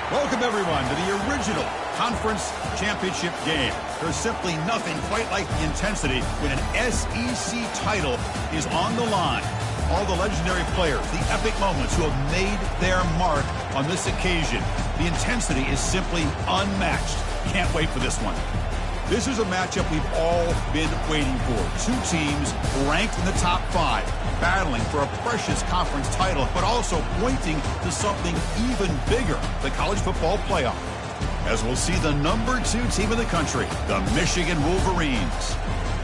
Welcome, everyone, to the original conference championship game. There's simply nothing quite like the intensity when an SEC title is on the line. All the legendary players, the epic moments who have made their mark on this occasion. The intensity is simply unmatched. Can't wait for this one. This is a matchup we've all been waiting for. Two teams ranked in the top 5, battling for a precious conference title, but also pointing to something even bigger, the college football playoff. As we'll see the number 2 team in the country, the Michigan Wolverines,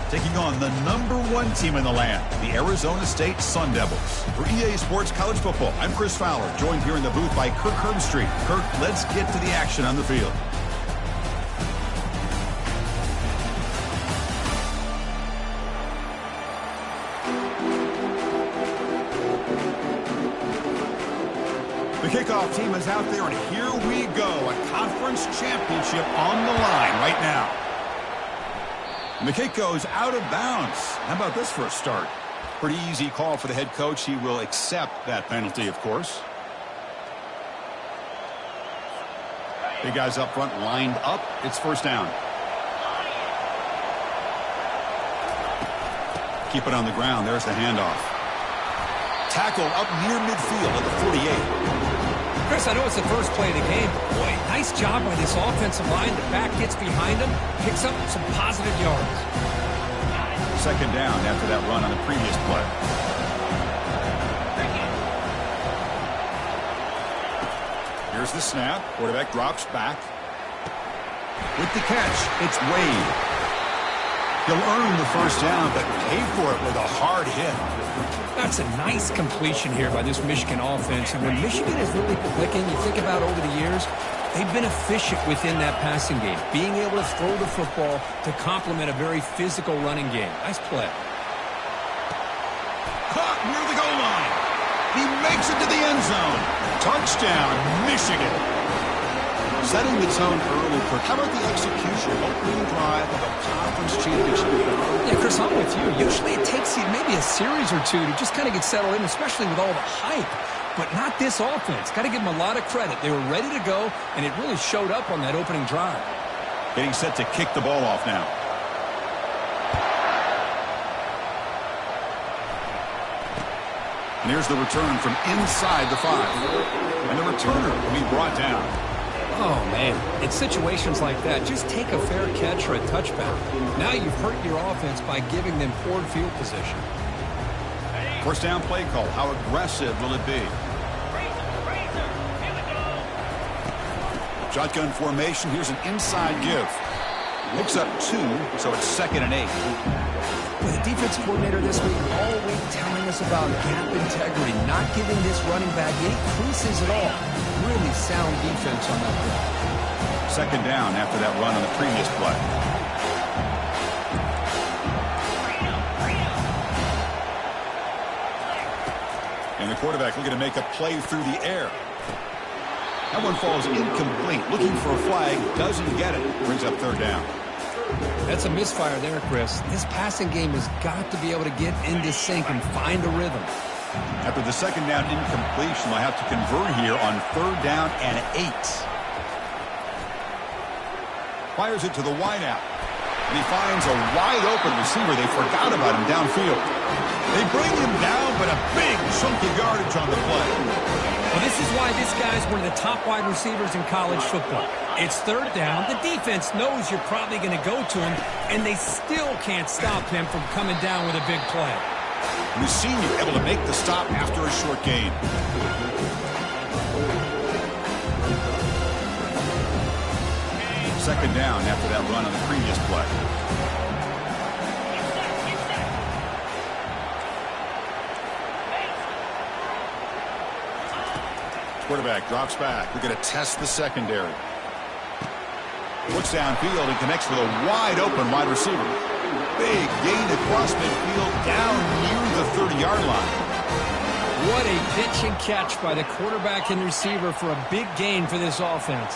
taking on the number 1 team in the land, the Arizona State Sun Devils. For EA Sports College Football, I'm Chris Fowler, joined here in the booth by Kirk Herbstreit. Kirk, let's get to the action on the field. The kickoff team is out there, and here we go. A conference championship on the line right now. And the kick goes out of bounds. How about this for a start? Pretty easy call for the head coach. He will accept that penalty, of course. Big guys up front lined up. It's first down. Keep it on the ground. There's the handoff. Tackle up near midfield at the 48. Chris, I know it's the first play of the game. Boy, nice job by this offensive line. The back gets behind him, picks up some positive yards. Second down after that run on the previous play. Here's the snap. Quarterback drops back. With the catch, it's Wade. He'll earn the first down, but pay for it with a hard hit. That's a nice completion here by this Michigan offense. And when Michigan is really clicking, you think about over the years, they've been efficient within that passing game, being able to throw the football to complement a very physical running game. Nice play. Caught near the goal line. He makes it to the end zone. Touchdown, Michigan. Setting the tone early, Kirk. How about the execution? Opening drive of a conference championship. Yeah, Chris, I'm with you. Usually it takes you maybe a series or two to just kind of get settled in, especially with all the hype. But not this offense. Got to give them a lot of credit. They were ready to go, and it really showed up on that opening drive. Getting set to kick the ball off now. And here's the return from inside the 5. And the returner will be brought down. Oh, man. In situations like that, just take a fair catch or a touchback. Now you've hurt your offense by giving them poor field position. First down play call. How aggressive will it be? Shotgun formation. Here's an inside give. Picks up 2, so it's 2nd and 8. With the defensive coordinator this week all week telling us about gap integrity, not giving this running back any creases at all. Really sound defense on that play. Second down after that run on the previous play. And the quarterback looking to make a play through the air. That one falls incomplete. Looking for a flag. Doesn't get it. Brings up third down. That's a misfire there, Chris. This passing game has got to be able to get into sync and find a rhythm. After the second down incompletion, they'll have to convert here on third down and 8. Fires it to the wideout. And he finds a wide-open receiver. They forgot about him downfield. They bring him down, but a big chunk of yardage on the play. Well, this is why this guy's one of the top wide receivers in college football. It's third down. The defense knows you're probably going to go to him, and they still can't stop him from coming down with a big play. The senior able to make the stop after a short gain. Second down after that run on the previous play. Quarterback drops back. We're going to test the secondary. Looks downfield and connects with a wide-open wide receiver. Big gain across midfield down near the 30-yard line. What a pitch and catch by the quarterback and receiver for a big gain for this offense.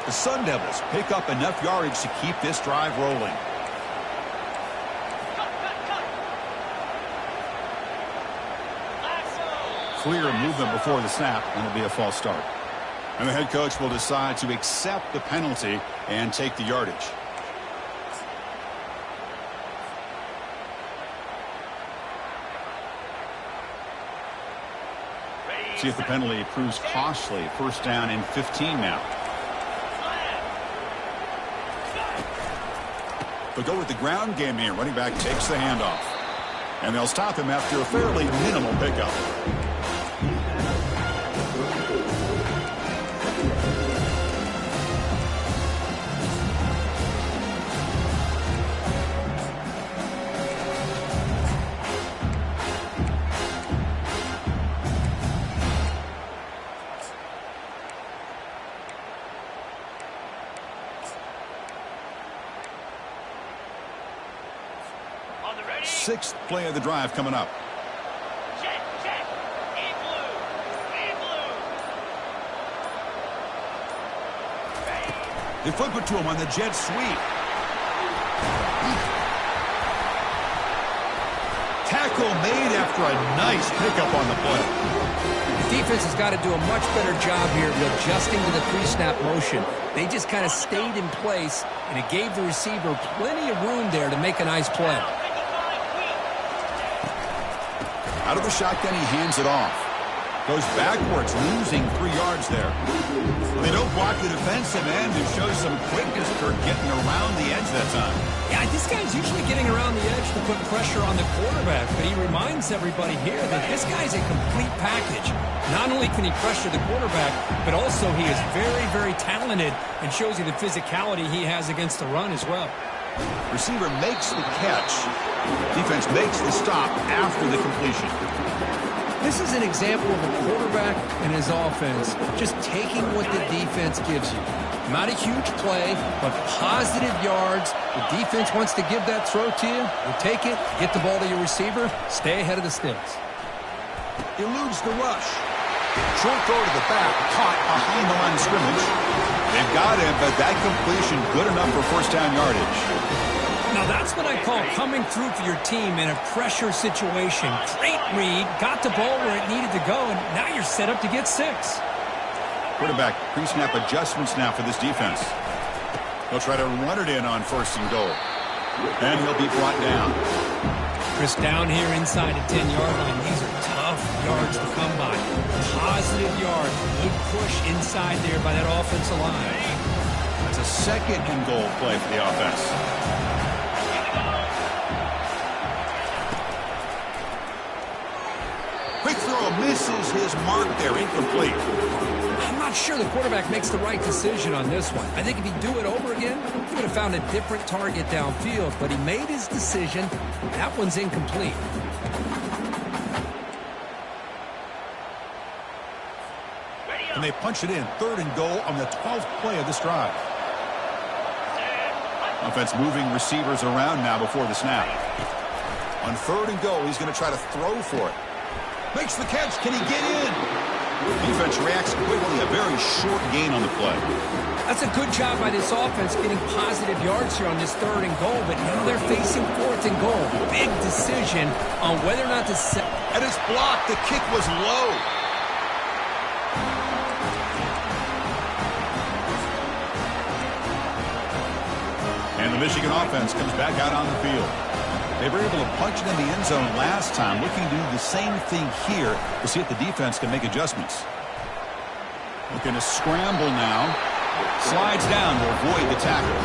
The Sun Devils pick up enough yardage to keep this drive rolling. Clear movement before the snap, and it'll be a false start. And the head coach will decide to accept the penalty and take the yardage. See if the penalty proves costly. First down and 15 now. They'll go with the ground game here. Running back takes the handoff. And they'll stop him after a fairly minimal pickup. Sixth play of the drive coming up. Check. In blue. They flip it to him on the jet sweep. Tackle made after a nice pickup on the play. The defense has got to do a much better job here of adjusting to the pre-snap motion. They just kind of stayed in place, and it gave the receiver plenty of room there to make a nice play. Out of the shotgun, he hands it off. Goes backwards, losing 3 yards there. They don't block the defensive end, who shows some quickness for getting around the edge that time. Yeah, this guy's usually getting around the edge to put pressure on the quarterback, but he reminds everybody here that this guy's a complete package. Not only can he pressure the quarterback, but also he is very, very talented and shows you the physicality he has against the run as well. Receiver makes the catch. Defense makes the stop after the completion. This is an example of a quarterback and his offense just taking what the defense gives you. Not a huge play, but positive yards. The defense wants to give that throw to you. You take it, get the ball to your receiver, stay ahead of the sticks. Eludes the rush. Short throw to the back, caught behind the line of scrimmage. They've got him, but that completion good enough for first down yardage. Now that's what I call coming through for your team in a pressure situation. Great read, got the ball where it needed to go, and now you're set up to get 6. Quarterback pre-snap adjustments now for this defense. He'll try to run it in on first and goal. And he'll be brought down. Chris, down here inside the 10-yard line, these are tough yards to come by. Positive yards, good push inside there by that offensive line. That's a second and goal play for the offense. Quick throw misses his mark there, incomplete. I'm not sure the quarterback makes the right decision on this one. I think if he'd do it over again, he would have found a different target downfield, but he made his decision. That one's incomplete. And they punch it in, third and goal on the 12th play of this drive. Offense moving receivers around now before the snap. On third and goal, he's going to try to throw for it. Makes the catch. Can he get in? Defense reacts quickly. A very short gain on the play. That's a good job by this offense getting positive yards here on this third and goal, but now they're facing fourth and goal. Big decision on whether or not to set. And it's blocked. The kick was low. And the Michigan offense comes back out on the field. They were able to punch it in the end zone last time, looking to do the same thing here to see if the defense can make adjustments. Looking to scramble now. Slides down to avoid the tackle.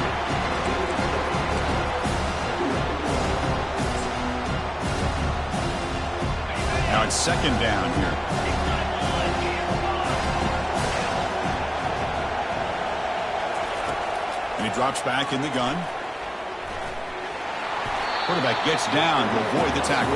Now it's second down here. And he drops back in the gun. Quarterback gets down to avoid the tackle.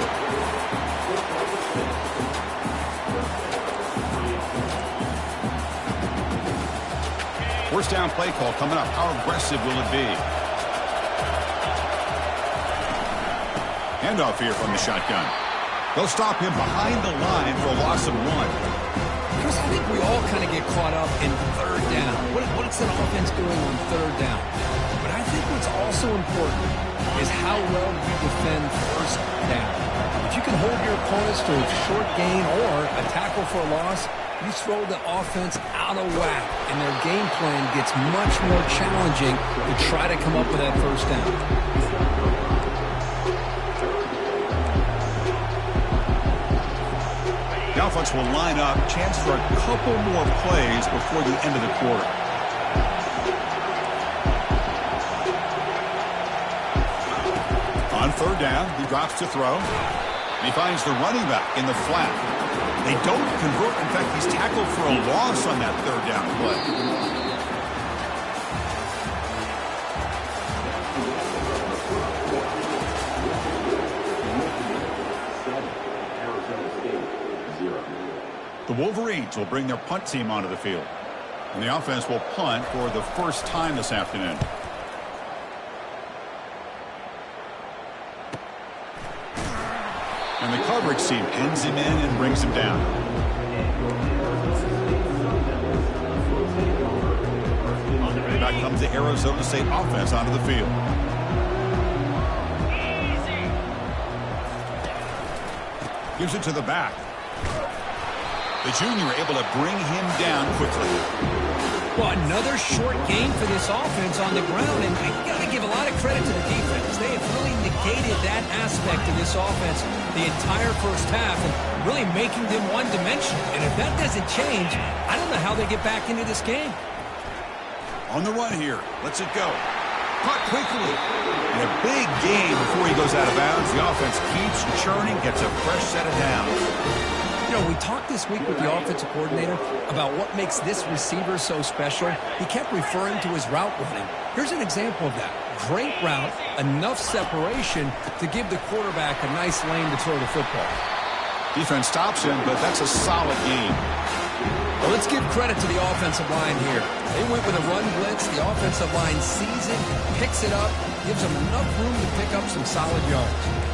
First down play call coming up. How aggressive will it be? Handoff here from the shotgun. They'll stop him behind the line for a loss of 1. Chris, I think we all kind of get caught up in third down. What's an offense doing on third down? But I think what's also important is how well you defend first down. If you can hold your opponents to a short gain or a tackle for a loss, You throw the offense out of whack, and their game plan gets much more challenging to try to come up with that first down. The offense will line up, chance for a couple more plays before the end of the quarter. On third down, he drops to throw. He finds the running back in the flat. They don't convert. In fact, he's tackled for a loss on that third down play. The Wolverines will bring their punt team onto the field. And the offense will punt for the first time this afternoon. And the coverage team pins him in and brings him down. Back comes the Arizona State offense onto the field. Gives it to the back. The junior able to bring him down quickly. Well, another short game for this offense on the ground, and you got to give a lot of credit to the defense. They have really negated that aspect of this offense the entire first half and really making them one-dimensional. And if that doesn't change, I don't know how they get back into this game. On the run here. Lets it go. Caught quickly. And a big game before he goes out of bounds. The offense keeps churning, gets a fresh set of downs. You know, we talked this week with the offensive coordinator about what makes this receiver so special. He kept referring to his route running. Here's an example of that. Great route, enough separation to give the quarterback a nice lane to throw the football. Defense stops him, but that's a solid game. Well, let's give credit to the offensive line here. They went with a run blitz. The offensive line sees it, picks it up, gives them enough room to pick up some solid yards.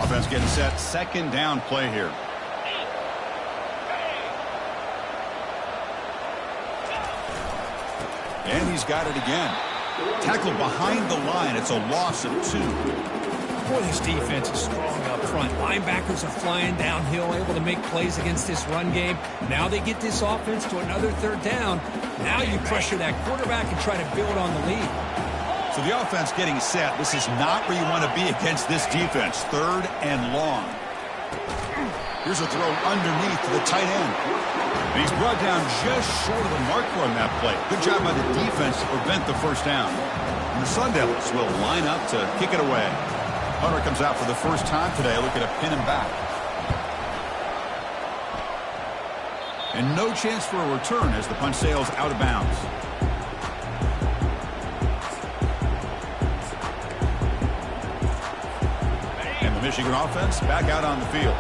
Offense getting set. Second down play here. And he's got it again. Tackled behind the line. It's a loss of 2. Boy, this defense is strong up front. Linebackers are flying downhill, able to make plays against this run game. Now they get this offense to another third down. Now you pressure that quarterback and try to build on the lead. So the offense getting set. This is not where you want to be against this defense. Third and long. Here's a throw underneath to the tight end. And he's brought down just short of the marker on that play. Good job by the defense to prevent the first down. And the Sun Devils will line up to kick it away. Hunter comes out for the first time today, looking to pin him back. And no chance for a return as the punt sails out of bounds. Michigan offense back out on the field.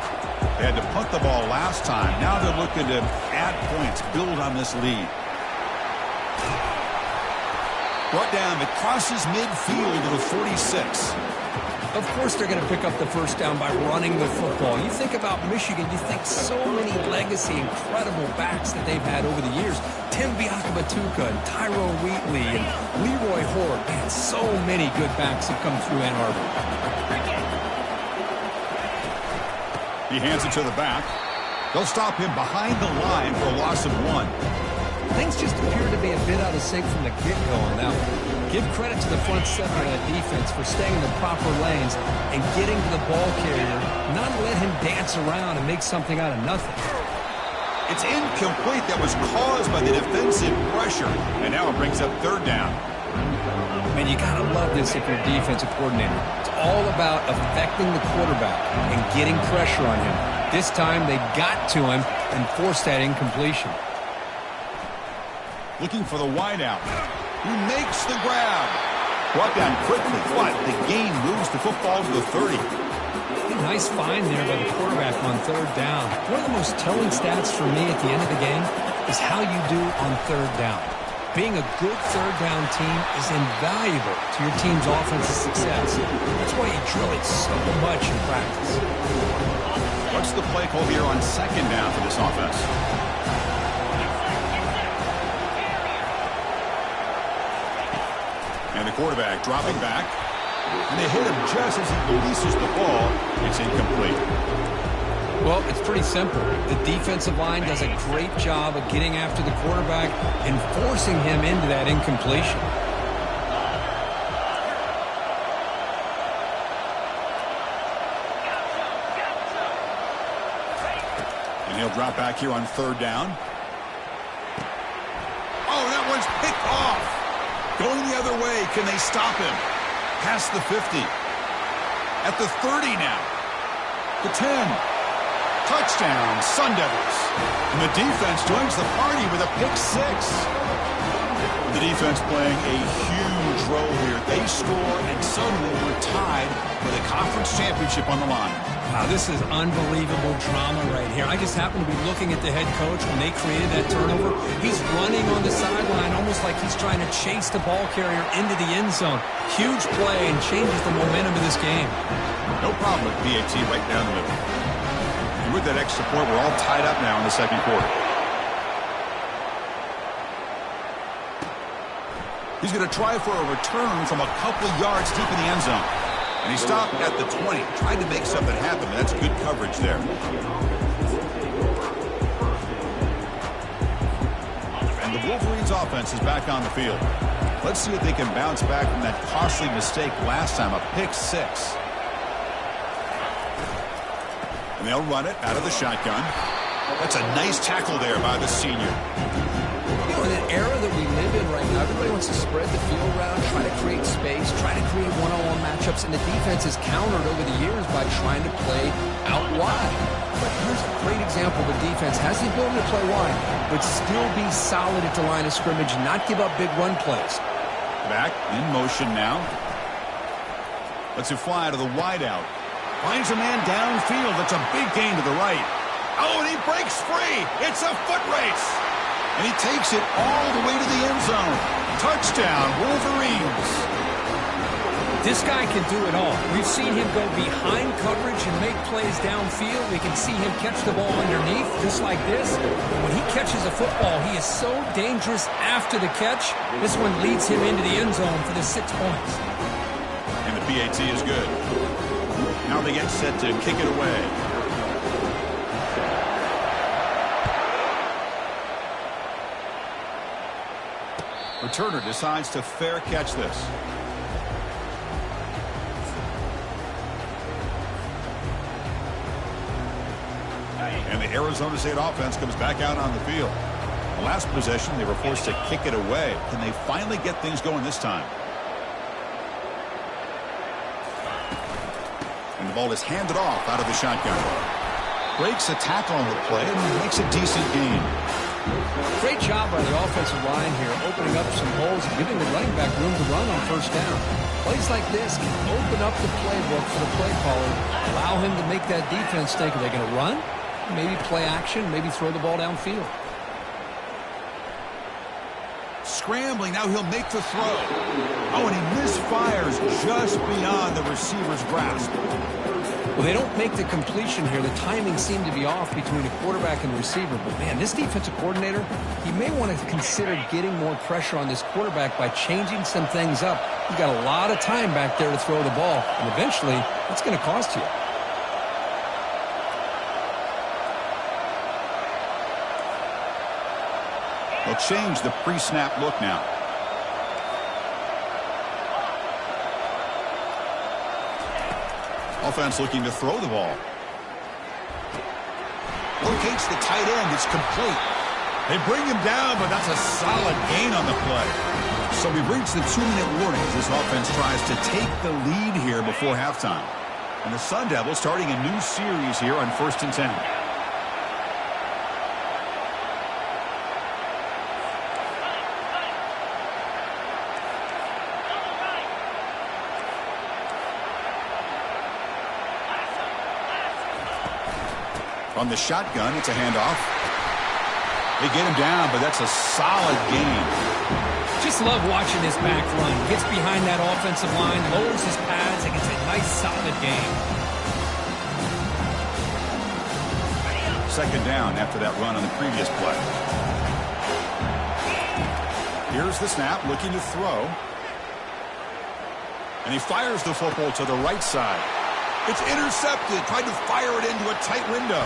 They had to punt the ball last time. Now they're looking to add points, build on this lead. Brought down, it crosses midfield to the 46. Of course they're going to pick up the first down by running the football. You think about Michigan, you think so many legacy, incredible backs that they've had over the years. Tim Biakabatuka and Tyrone Wheatley and Leroy Horde. Man, so many good backs have come through Ann Arbor. He hands it to the back. They'll stop him behind the line for a loss of 1. Things just appear to be a bit out of sync from the get-go on that one. Give credit to the front seven of that defense for staying in the proper lanes and getting to the ball carrier, not let him dance around and make something out of nothing. It's incomplete. That was caused by the defensive pressure. And now it brings up third down. Man, you got to love this if you're a defensive coordinator. It's all about affecting the quarterback and getting pressure on him. This time they got to him and forced that incompletion. Looking for the wideout. Who makes the grab? Brought down quickly, but the game moves the football to the 30. Nice find there by the quarterback on third down. One of the most telling stats for me at the end of the game is how you do on third down. Being a good third down team is invaluable to your team's offensive success. That's why you drill it so much in practice. What's the play call here on second down for this offense? And the quarterback dropping back. And they hit him just as he releases the ball. It's incomplete. Well, it's pretty simple. The defensive line does a great job of getting after the quarterback and forcing him into that incompletion. And he'll drop back here on third down. Oh, that one's picked off. Going the other way. Can they stop him? Past the 50. At the 30 now. The 10. Touchdown, Sun Devils. And the defense joins the party with a pick six. The defense playing a huge role here. They score, and suddenly we're tied for the conference championship on the line. Wow, this is unbelievable drama right here. I just happen to be looking at the head coach when they created that turnover. He's running on the sideline almost like he's trying to chase the ball carrier into the end zone. Huge play and changes the momentum of this game. No problem with BAT right down the middle. And with that extra point, we're all tied up now in the second quarter. He's going to try for a return from a couple yards deep in the end zone. And he stopped at the 20, tried to make something happen. That's good coverage there. And the Wolverines' offense is back on the field. Let's see if they can bounce back from that costly mistake last time, a pick six. And they'll run it out of the shotgun. That's a nice tackle there by the senior. You know, in an era that we live in right now, everybody wants to spread the field around, try to create space, try to create one-on-one matchups, and the defense has countered over the years by trying to play out wide. But here's a great example of a defense has the ability to play wide, but still be solid at the line of scrimmage, not give up big run plays. Back in motion now. Lets it fly to the wideout. Finds a man downfield. That's a big gain to the right. Oh, and he breaks free. It's a foot race. And he takes it all the way to the end zone. Touchdown, Wolverines. This guy can do it all. We've seen him go behind coverage and make plays downfield. We can see him catch the ball underneath, just like this. And when he catches a football, he is so dangerous after the catch. This one leads him into the end zone for the 6 points. And the PAT is good. Now they get set to kick it away. Returner decides to fair catch this. And the Arizona State offense comes back out on the field. The last possession, they were forced to kick it away. Can they finally get things going this time? And the ball is handed off out of the shotgun. Breaks a tackle on the play and makes a decent gain. Great job by the offensive line here, opening up some holes and giving the running back room to run on first down. Plays like this can open up the playbook for the play caller, allow him to make that defense think, are they going to run? Maybe play action, maybe throw the ball downfield. Scrambling, now he'll make the throw. Oh, and he misfires just beyond the receiver's grasp. Well, they don't make the completion here. The timing seemed to be off between the quarterback and the receiver. But, man, this defensive coordinator, he may want to consider getting more pressure on this quarterback by changing some things up. You've got a lot of time back there to throw the ball, and eventually that's going to cost you. They'll change the pre-snap look now. Offense looking to throw the ball. Locates the tight end. It's complete. They bring him down, but that's a solid gain on the play. So we've reached the 2-minute warning as this offense tries to take the lead here before halftime. And the Sun Devils starting a new series here on 1st and 10. From the shotgun, it's a handoff. They get him down, but that's a solid gain. Just love watching this back run. Gets behind that offensive line, lowers his pads, and gets a nice, solid gain. Second down after that run on the previous play. Here's the snap, looking to throw. And he fires the football to the right side. It's intercepted. Tried to fire it into a tight window.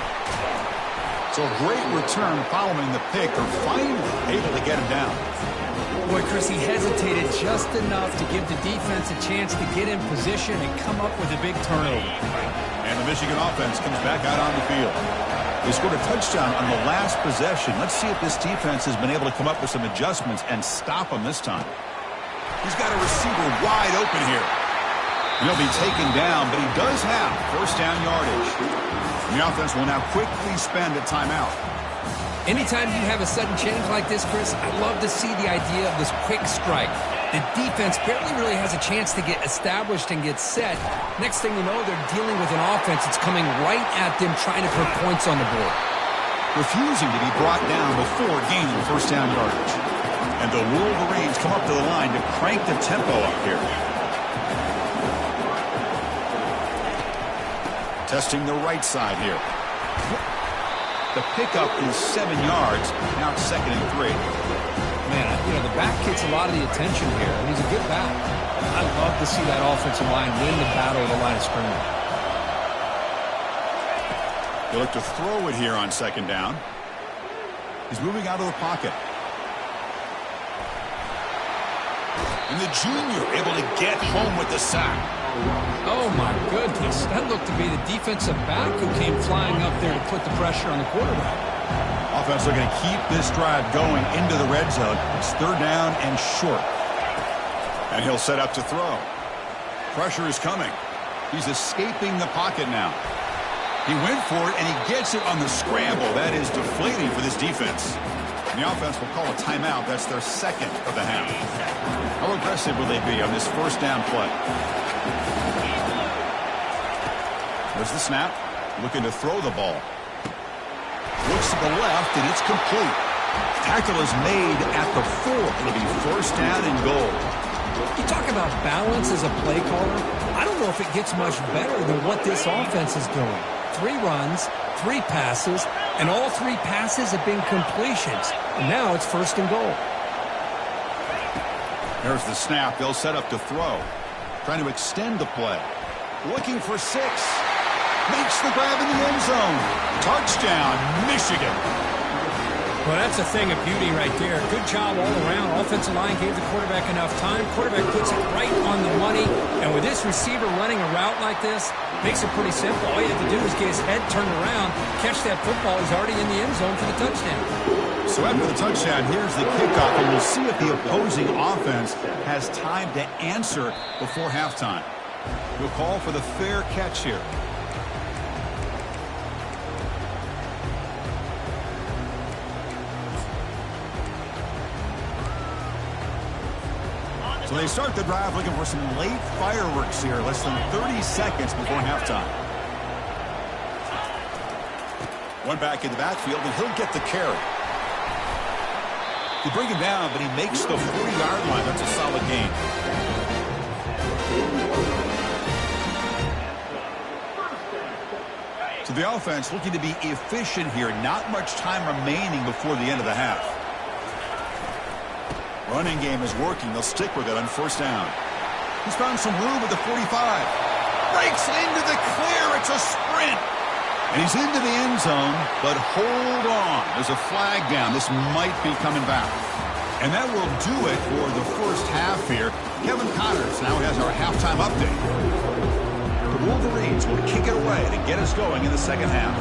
So a great return following the pick. They're finally able to get him down. Boy, Chris, he hesitated just enough to give the defense a chance to get in position and come up with a big turnover. And the Michigan offense comes back out on the field. They scored a touchdown on the last possession. Let's see if this defense has been able to come up with some adjustments and stop them this time. He's got a receiver wide open here. He'll be taken down, but he does have first down yardage. And the offense will now quickly spend a timeout. Anytime you have a sudden change like this, Chris, I love to see the idea of this quick strike. The defense barely really has a chance to get established and get set. Next thing you know, they're dealing with an offense that's coming right at them, trying to put points on the board. Refusing to be brought down before gaining first down yardage. And the Wolverines come up to the line to crank the tempo up here. Testing the right side here. The pickup is 7 yards. Now it's 2nd and 3. Man, you know, the back gets a lot of the attention here, and he's a good back. I love to see that offensive line win the battle of the line of scrimmage. They look to throw it here on 2nd down. He's moving out of the pocket. And the junior able to get home with the sack. Oh, my goodness. That looked to be the defensive back who came flying up there to put the pressure on the quarterback. Offense looking to keep this drive going into the red zone. It's 3rd down and short. And he'll set up to throw. Pressure is coming. He's escaping the pocket now. He went for it, and he gets it on the scramble. That is deflating for this defense. And the offense will call a timeout. That's their 2nd of the half. How aggressive will they be on this first down play? There's the snap. Looking to throw the ball. Looks to the left, and it's complete. Tackle is made at the 4. It'll be first down and goal. You talk about balance as a play caller. I don't know if it gets much better than what this offense is doing. 3 runs, 3 passes, and all 3 passes have been completions. And now it's 1st and goal. There's the snap. They'll set up to throw. Trying to extend the play. Looking for 6. Makes the grab in the end zone. Touchdown, Michigan. Well, that's a thing of beauty right there. Good job all around. Offensive line gave the quarterback enough time. Quarterback puts it right on the money. And with this receiver running a route like this, makes it pretty simple. All you have to do is get his head turned around, catch that football. He's already in the end zone for the touchdown. So after the touchdown, here's the kickoff, and we'll see if the opposing offense has time to answer before halftime. We'll call for the fair catch here. So they start the drive looking for some late fireworks here, less than 30 seconds before halftime. One back in the backfield, and he'll get the carry. They bring him down, but he makes the 40-yard line. That's a solid gain. So the offense looking to be efficient here. Not much time remaining before the end of the half. Running game is working. They'll stick with it on first down. He's found some room at the 45. Breaks into the clear. It's a sprint. And he's into the end zone, but hold on. There's a flag down. This might be coming back. And that will do it for the first half here. Kevin Connors now has our halftime update. The Wolverines will kick it away to get us going in the second half.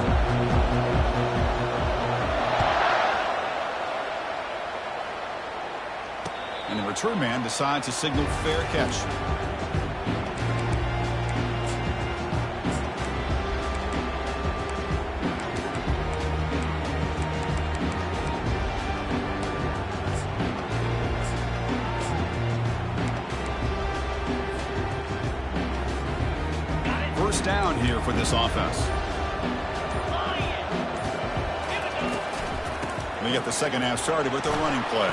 And the return man decides to signal fair catch. First down here for this offense. We get the second half started with a running play.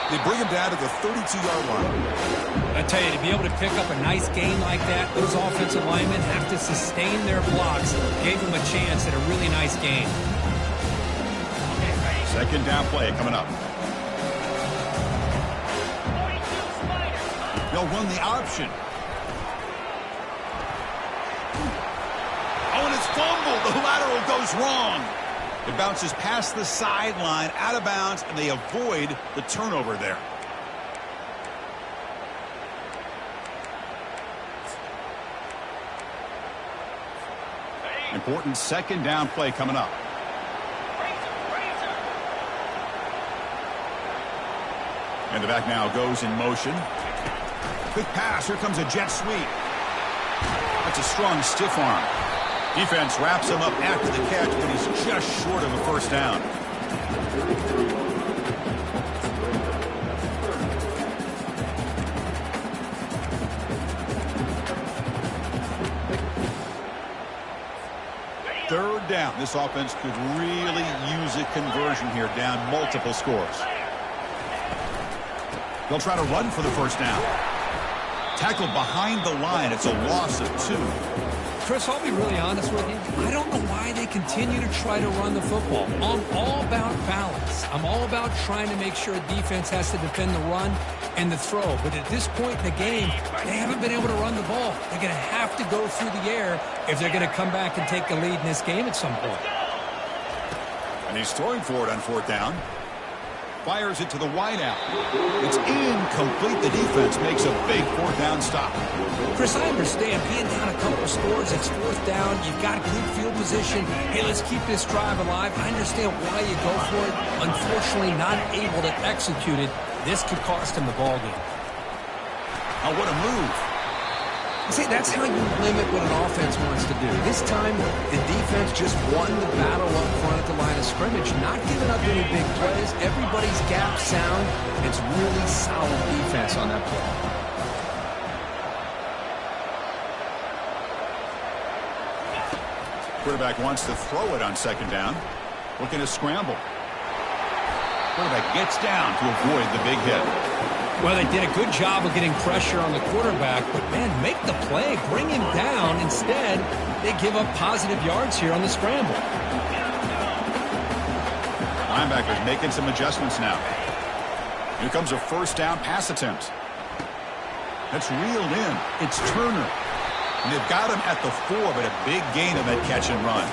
They bring him down to the 32-yard line. I tell you, to be able to pick up a nice gain like that, those offensive linemen have to sustain their blocks. Gave him a chance at a really nice gain. Second down play coming up. They'll run the option. Oh, and it's fumbled. The lateral goes wrong. It bounces past the sideline, out of bounds, and they avoid the turnover there. Important second down play coming up. And the back now goes in motion. Quick pass. Here comes a jet sweep. That's a strong stiff arm. Defense wraps him up after the catch, but he's just short of a first down. Third down. This offense could really use a conversion here, down multiple scores. They'll try to run for the first down. Tackled behind the line. It's a loss of 2. Chris, I'll be really honest with you. I don't know why they continue to try to run the football. I'm all about balance. I'm all about trying to make sure a defense has to defend the run and the throw. But at this point in the game, they haven't been able to run the ball. They're going to have to go through the air if they're going to come back and take the lead in this game at some point. And he's throwing for it on fourth down. Fires it to the wideout. It's incomplete. The defense makes a big fourth down stop. Chris, I understand being down a couple scores, it's fourth down. You've got good field position. Hey, let's keep this drive alive. I understand why you go for it. Unfortunately, not able to execute it. This could cost him the ball game. Oh, what a move. See, that's how you limit what an offense wants to do. This time, the defense just won the battle up front at the line of scrimmage, not giving up any big plays. Everybody's gap sound. It's really solid defense on that play. Quarterback wants to throw it on second down. Looking to scramble. Quarterback gets down to avoid the big hit. Well, they did a good job of getting pressure on the quarterback, but, man, make the play. Bring him down. Instead, they give up positive yards here on the scramble. Linebackers making some adjustments now. Here comes a first down pass attempt. That's reeled in. It's Turner. And they've got him at the 4, but a big gain of that catch and run.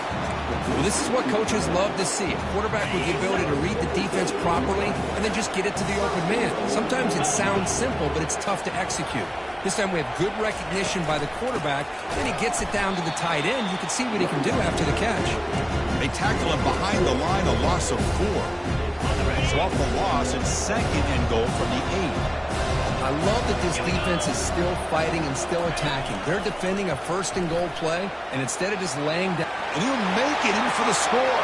Well, this is what coaches love to see. A quarterback with the ability to read the defense properly and then just get it to the open man. Sometimes it sounds simple, but it's tough to execute. This time we have good recognition by the quarterback. Then he gets it down to the tight end. You can see what he can do after the catch. They tackle him behind the line, a loss of 4. So off the loss, it's second and goal from the 8. I love that this defense is still fighting and still attacking. They're defending a first and goal play, and instead of just laying down... And he'll make it in for the score.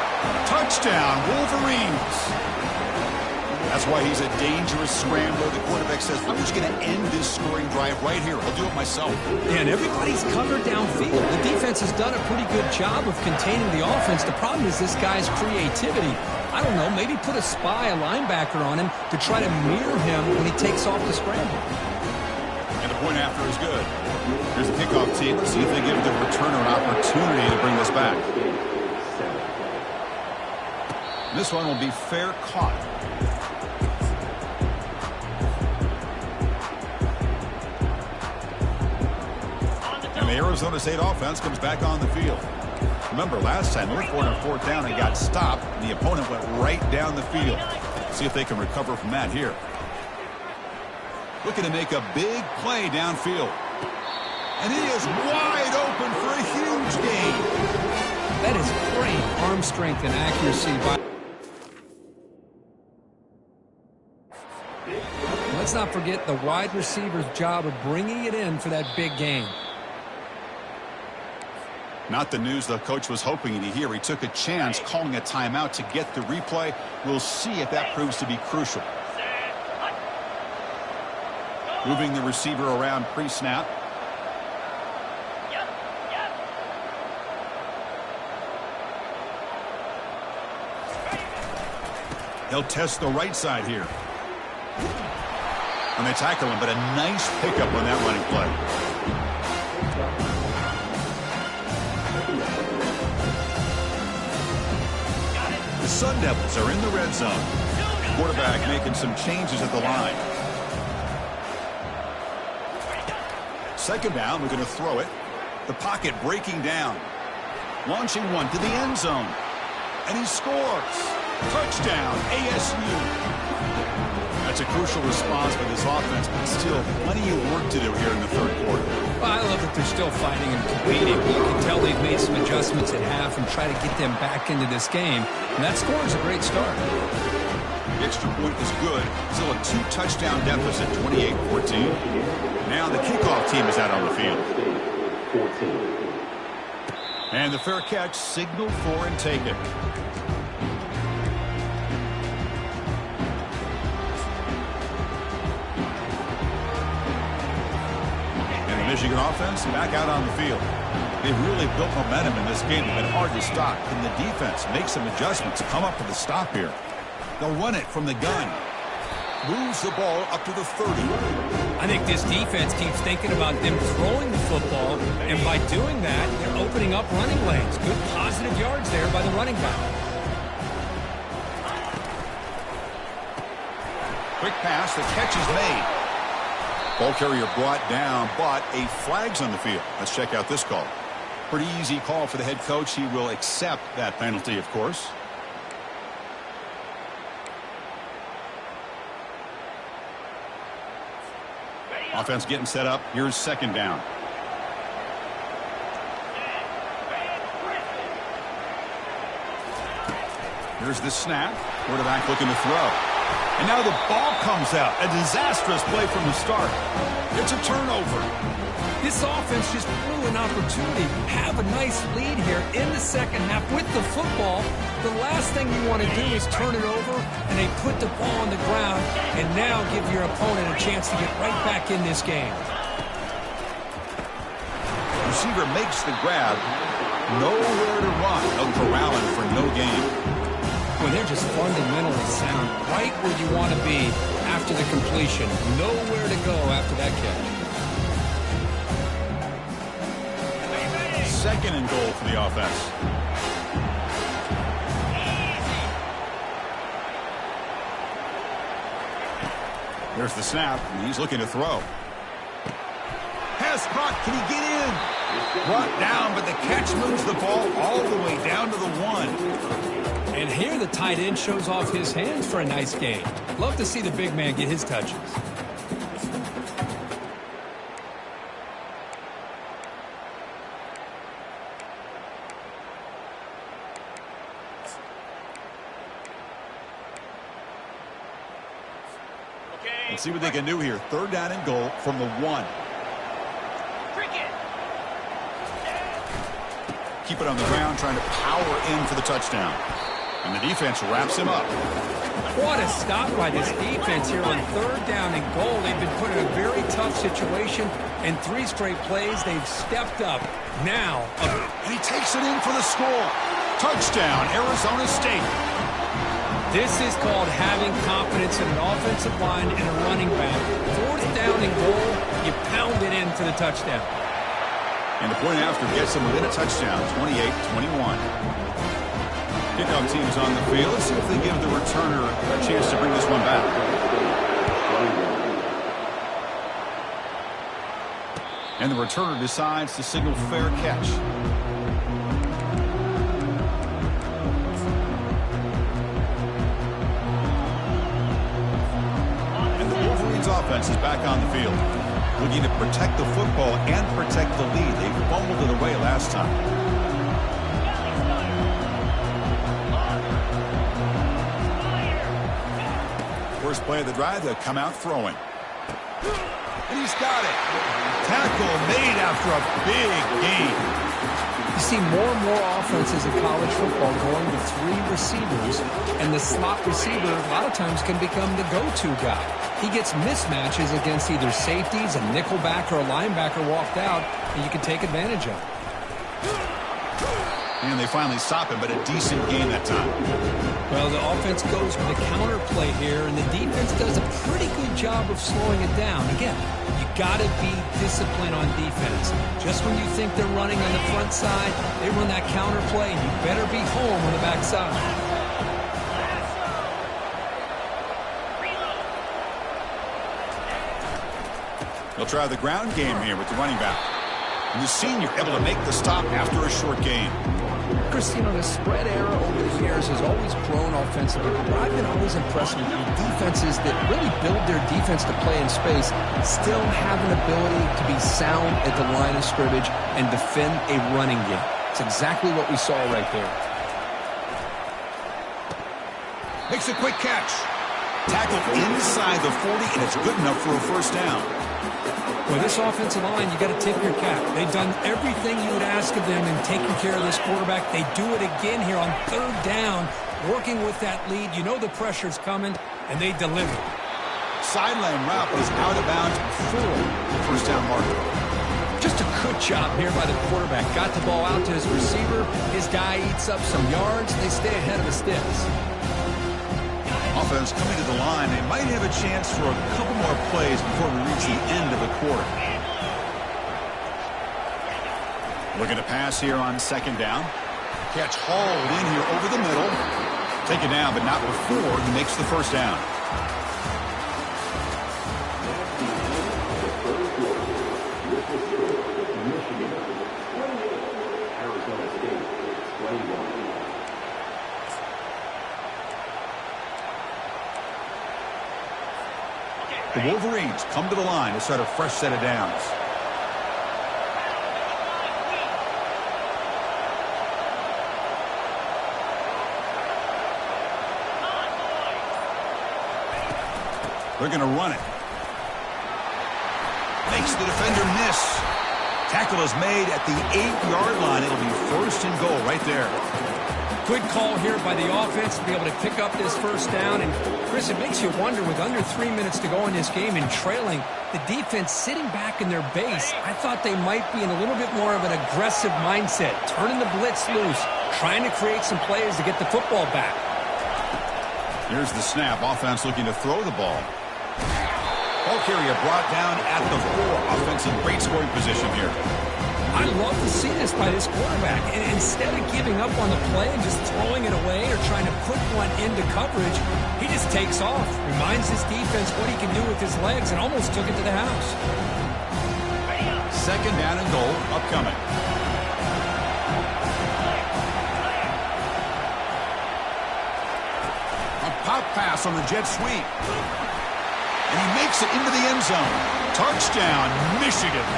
Touchdown, Wolverines. That's why he's a dangerous scrambler. The quarterback says, I'm just going to end this scoring drive right here. I'll do it myself. And everybody's covered downfield. The defense has done a pretty good job of containing the offense. The problem is this guy's creativity. I don't know, maybe put a spy, a linebacker on him to try to mirror him when he takes off the scramble. And the point after is good. Here's the kickoff team. Let's see if they give the returner an opportunity to bring this back. This one will be fair caught. And the Arizona State offense comes back on the field. Remember, last time they were for it on fourth down and got stopped, and the opponent went right down the field. See if they can recover from that here. Looking to make a big play downfield. And he is wide open for a huge gain. That is great arm strength and accuracy by... Let's not forget the wide receiver's job of bringing it in for that big gain. Not the news the coach was hoping to hear. He took a chance calling a timeout to get the replay. We'll see if that proves to be crucial. Moving the receiver around pre-snap. They'll test the right side here. And they tackle him, but a nice pickup on that running play. The Sun Devils are in the red zone. Quarterback making some changes at the line. Second down, we're going to throw it. The pocket breaking down. Launching one to the end zone. And he scores. Touchdown, ASU. That's a crucial response by this offense, but still plenty of work to do here in the third quarter. Well, I love that they're still fighting and competing. You can tell they've made some adjustments at half and try to get them back into this game. And that score is a great start. The extra point is good. Still a 2-touchdown deficit, 28-14. Now the kickoff team is out on the field. And the fair catch signaled for and taken. And the Michigan offense back out on the field. They've really built momentum in this game. They've been hard to stop. Can the defense make some adjustments? Come up with a stop here. They'll run it from the gun. Moves the ball up to the 30. I think this defense keeps thinking about them throwing the football, and by doing that, they're opening up running lanes. Good positive yards there by the running back. Quick pass, the catch is made. Ball carrier brought down, but a flag's on the field. Let's check out this call. Pretty easy call for the head coach. He will accept that penalty, of course. Offense getting set up. Here's second down. Here's the snap. Quarterback looking to throw. And now the ball comes out. A disastrous play from the start. It's a turnover. This offense just blew an opportunity. Have a nice lead here in the second half with the football. The last thing you want to do is turn it over, and they put the ball on the ground, and now give your opponent a chance to get right back in this game. Receiver makes the grab. Nowhere to run. No corralling for no gain. Well, they're just fundamentally sound, right where you want to be after the completion. Nowhere to go after that catch. Second and goal for the offense. There's the snap, and he's looking to throw. Pass caught. Can he get in? Brought down, but the catch moves the ball all the way down to the 1. And here the tight end shows off his hands for a nice game. Love to see the big man get his touches. Let's see what they can do here. Third down and goal from the 1. Keep it on the ground, trying to power in for the touchdown. And the defense wraps him up. What a stop by this defense here on third down and goal. They've been put in a very tough situation, and 3 straight plays, they've stepped up. Now, and he takes it in for the score. Touchdown, Arizona State. This is called having confidence in an offensive line and a running back. Fourth down and goal, you pound it in for the touchdown. And the point after gets them within a touchdown, 28-21. Kickoff team is on the field. Let's see if they give the returner a chance to bring this one back. And the returner decides to signal fair catch. Offense is back on the field, looking to protect the football and protect the lead. They fumbled it away last time. First play of the drive, they'll come out throwing. And he's got it. Tackle made after a big gain. You see more and more offenses in college football going to 3 receivers, and the slot receiver a lot of times can become the go-to guy. He gets mismatches against either safeties, a nickelback, or a linebacker walked out, and you can take advantage of it. And they finally stop him, but a decent game that time. Well, the offense goes with a counter play here, and the defense does a pretty good job of slowing it down. Again, you got to be disciplined on defense. Just when you think they're running on the front side, they run that counter play, and you better be home on the back side. They'll try the ground game here with the running back. And the senior able to make the stop after a short gain. Chris, you know, the spread era over the years has always grown offensively, but I've been always impressed with defenses that really build their defense to play in space, still have an ability to be sound at the line of scrimmage and defend a running game. It's exactly what we saw right there. Makes a quick catch. Tackled inside the 40, and it's good enough for a first down. Well, this offensive line, you got to tip your cap. They've done everything you would ask of them in taking care of this quarterback. They do it again here on third down, working with that lead. You know the pressure's coming, and they deliver. Sideline route is out of bounds before the first down marker. Just a good job here by the quarterback. Got the ball out to his receiver. His guy eats up some yards. They stay ahead of the sticks. Offense coming to the line. They might have a chance for a couple more plays before we reach the end of the quarter. Looking to pass here on second down. Catch hauled in here over the middle. Take it down, but not before he makes the first down. The Wolverines come to the line to start a fresh set of downs. They're going to run it. Makes the defender miss. Tackle is made at the 8-yard line. It'll be first and goal right there. Good call here by the offense to be able to pick up this first down. And, Chris, it makes you wonder, with under 3 minutes to go in this game and trailing, the defense sitting back in their base, I thought they might be in a little bit more of an aggressive mindset, turning the blitz loose, trying to create some plays to get the football back. Here's the snap. Offense looking to throw the ball. Ball carrier brought down at the 4. Offense in great scoring position here. I love to see this by this quarterback. And instead of giving up on the play and just throwing it away or trying to put one into coverage, he just takes off, reminds his defense what he can do with his legs, and almost took it to the house. Second down and goal upcoming. A pop pass on the jet sweep. And he makes it into the end zone. Touchdown, Michigan.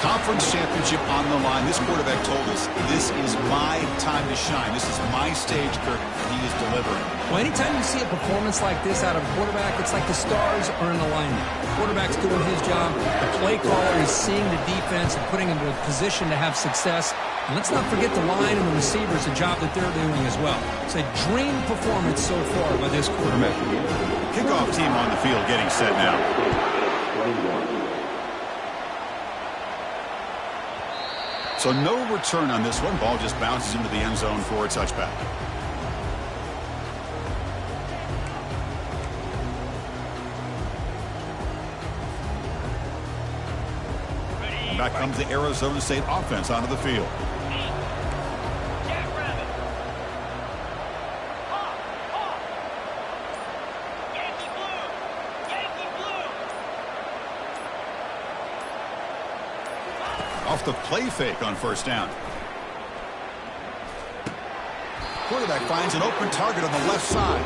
Conference championship on the line. This quarterback told us, this is my time to shine. This is my stage, Kirk, and he is delivering. Well, anytime you see a performance like this out of a quarterback, it's like the stars are in alignment. The quarterback's doing his job. The play caller is seeing the defense and putting him in a position to have success. And let's not forget the line and the receivers, the job that they're doing as well. It's a dream performance so far by this quarterback. Kickoff team on the field getting set now. So no return on this one. Ball just bounces into the end zone for a touchback. And back comes the Arizona State offense onto the field. Off the play fake on first down. Quarterback finds an open target on the left side.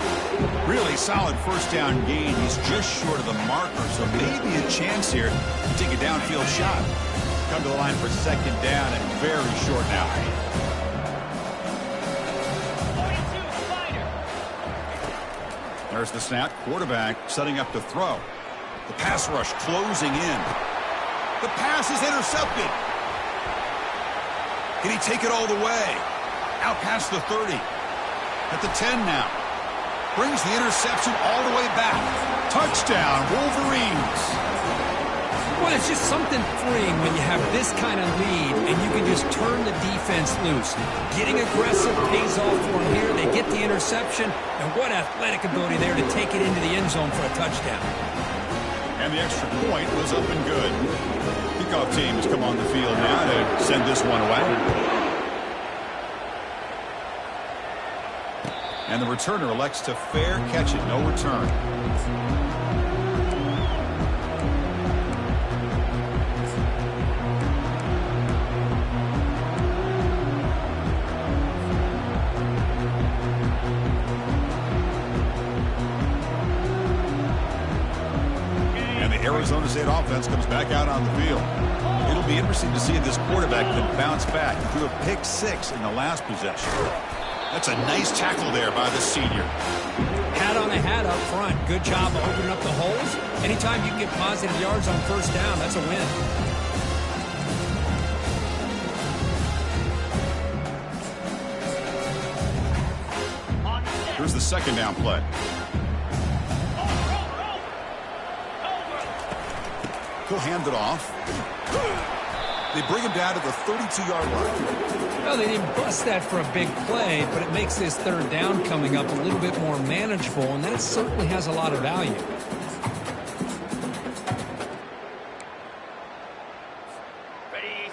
Really solid first down gain. He's just short of the marker, so maybe a chance here to take a downfield shot. Come to the line for second down and very short now. There's the snap. Quarterback setting up to throw. The pass rush closing in. The pass is intercepted. Can he take it all the way? Out past the 30. At the 10 now. Brings the interception all the way back. Touchdown, Wolverines. Well, it's just something freeing when you have this kind of lead and you can just turn the defense loose. Getting aggressive pays off for them here. They get the interception, and what athletic ability there to take it into the end zone for a touchdown. And the extra point was up and good. Kickoff teams come on the field now to send this one away. And the returner elects to fair catch it. No return. State offense comes back out on the field. It'll be interesting to see if this quarterback can bounce back. He threw a pick 6 in the last possession. That's a nice tackle there by the senior. Hat on a hat up front. Good job of opening up the holes. Anytime you can get positive yards on first down, that's a win. Here's the second down play. He'll hand it off. They bring him down to the 32-yard line. Well, they didn't bust that for a big play, but it makes this third down coming up a little bit more manageable, and that certainly has a lot of value.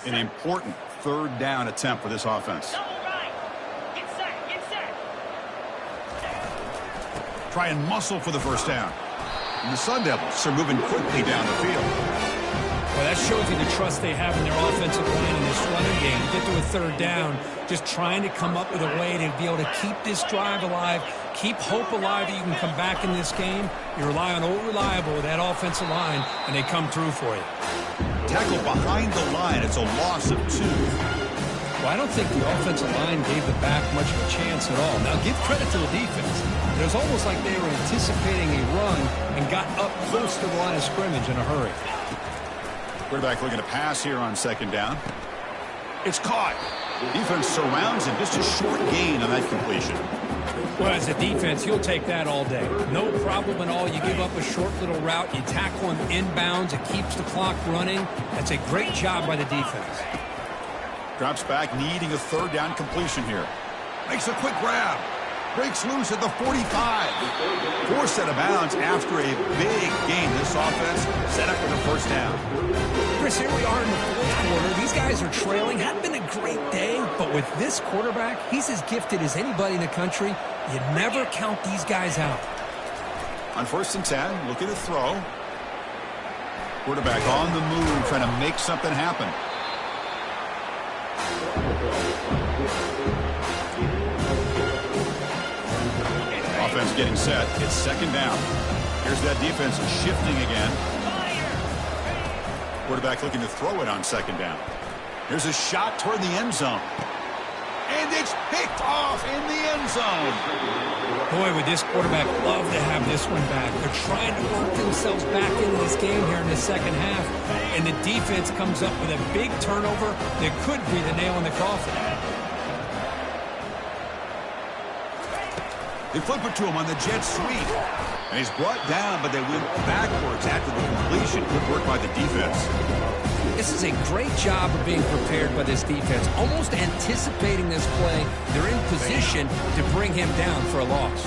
An important third down attempt for this offense. Try and muscle for the first down. And the Sun Devils are moving quickly down the field. Well, that shows you the trust they have in their offensive line in this running game. Get to a third down, just trying to come up with a way to be able to keep this drive alive, keep hope alive that you can come back in this game. You rely on old reliable with that offensive line, and they come through for you. Tackle behind the line. It's a loss of 2. Well, I don't think the offensive line gave the back much of a chance at all. Now, give credit to the defense. It was almost like they were anticipating a run and got up close to the line of scrimmage in a hurry. Quarterback looking to pass here on second down. It's caught. Defense surrounds him. Just a short gain on that completion. Well, as a defense, you'll take that all day. No problem at all. You give up a short little route. You tackle him inbounds. It keeps the clock running. That's a great job by the defense. Drops back, needing a third down completion here. Makes a quick grab. Breaks loose at the 45. Forced out of bounds after a big gain. This offense set up with a first down. Chris, here we are in the fourth quarter. These guys are trailing. Hadn't been a great day, but with this quarterback, he's as gifted as anybody in the country. You never count these guys out. On 1st and 10, looking to throw. Quarterback on the move, trying to make something happen. Offense getting set. It's second down. Here's that defense shifting again. Quarterback looking to throw it on second down. Here's a shot toward the end zone. And it's picked off in the end zone. Boy, would this quarterback love to have this one back. They're trying to work themselves back into this game here in the second half. And the defense comes up with a big turnover that could be the nail in the coffin. They flip it to him on the jet sweep. And he's brought down, but they went backwards after the completion. Good work by the defense. This is a great job of being prepared by this defense. Almost anticipating this play. They're in position to bring him down for a loss.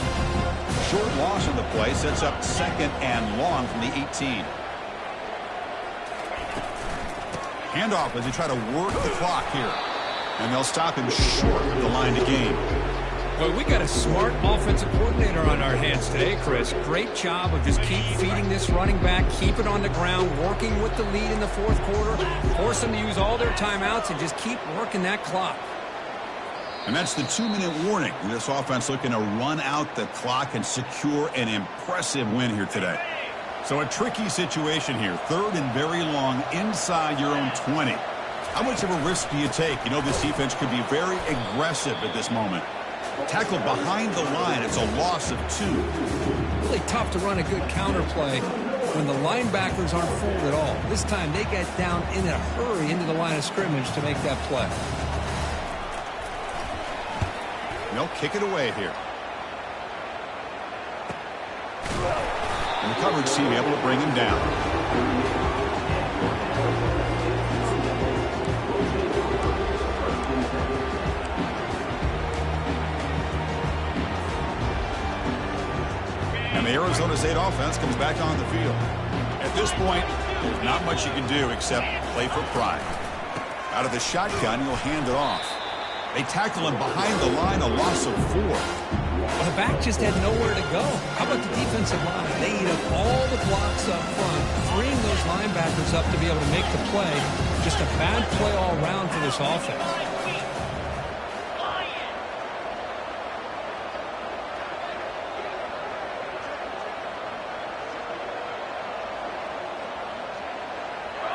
Short loss on the play sets up second and long from the 18. Handoff as they try to work the clock here. And they'll stop him short of the line to gain. Well, we got a smart offensive coordinator on our hands today, Chris. Great job of just keep feeding this running back, keep it on the ground, working with the lead in the fourth quarter, force them to use all their timeouts, and just keep working that clock. And that's the 2-minute warning. This offense looking to run out the clock and secure an impressive win here today. So a tricky situation here. Third and very long inside your own 20. How much of a risk do you take? You know this defense could be very aggressive at this moment. Tackle behind the line. It's a loss of 2. Really tough to run a good counter play when the linebackers aren't fooled at all. This time they get down in a hurry into the line of scrimmage to make that play. They'll kick it away here. And the coverage team able to bring him down. And the Arizona State offense comes back on the field. At this point, there's not much you can do except play for pride. Out of the shotgun, he'll hand it off. They tackle him behind the line, a loss of 4. Well, the back just had nowhere to go. How about the defensive line? They eat up all the blocks up front, freeing those linebackers up to be able to make the play. Just a bad play all around for this offense.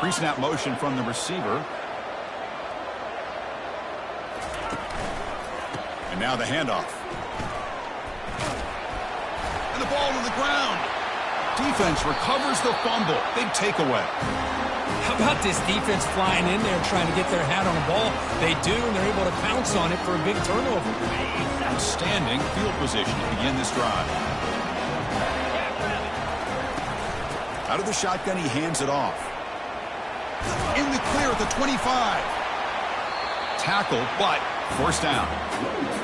Pre-snap motion from the receiver. And now the handoff. And the ball to the ground. Defense recovers the fumble. Big takeaway. How about this defense flying in there trying to get their hat on the ball? They do, and they're able to pounce on it for a big turnover. Outstanding field position to begin this drive. Out of the shotgun, he hands it off. In the clear at the 25. Tackle, but forced down.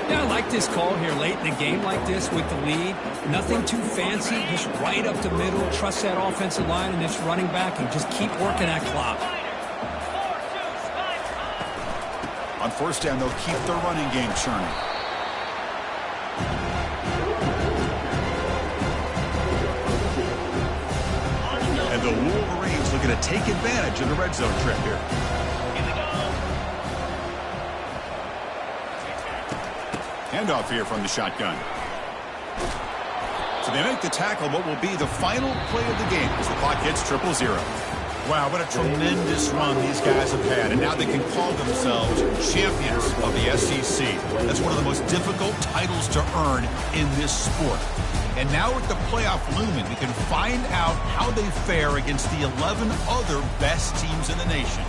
Yeah, I like this call here late in the game like this with the lead. Nothing too fancy, just right up the middle. Trust that offensive line and this running back and just keep working that clock. On first down, they'll keep their running game churning. And the Wolverines looking to take advantage of the red zone trip here. Handoff here from the shotgun. So they make the tackle, what will be the final play of the game as the clock hits 0-0. Wow, what a tremendous run these guys have had, and now they can call themselves champions of the SEC. That's one of the most difficult titles to earn in this sport. And now with the playoff looming, we can find out how they fare against the 11 other best teams in the nation.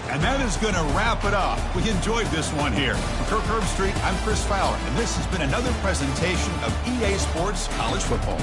And that is going to wrap it up. We enjoyed this one here. From Kirk Herbstreit, I'm Chris Fowler, and this has been another presentation of EA Sports College Football.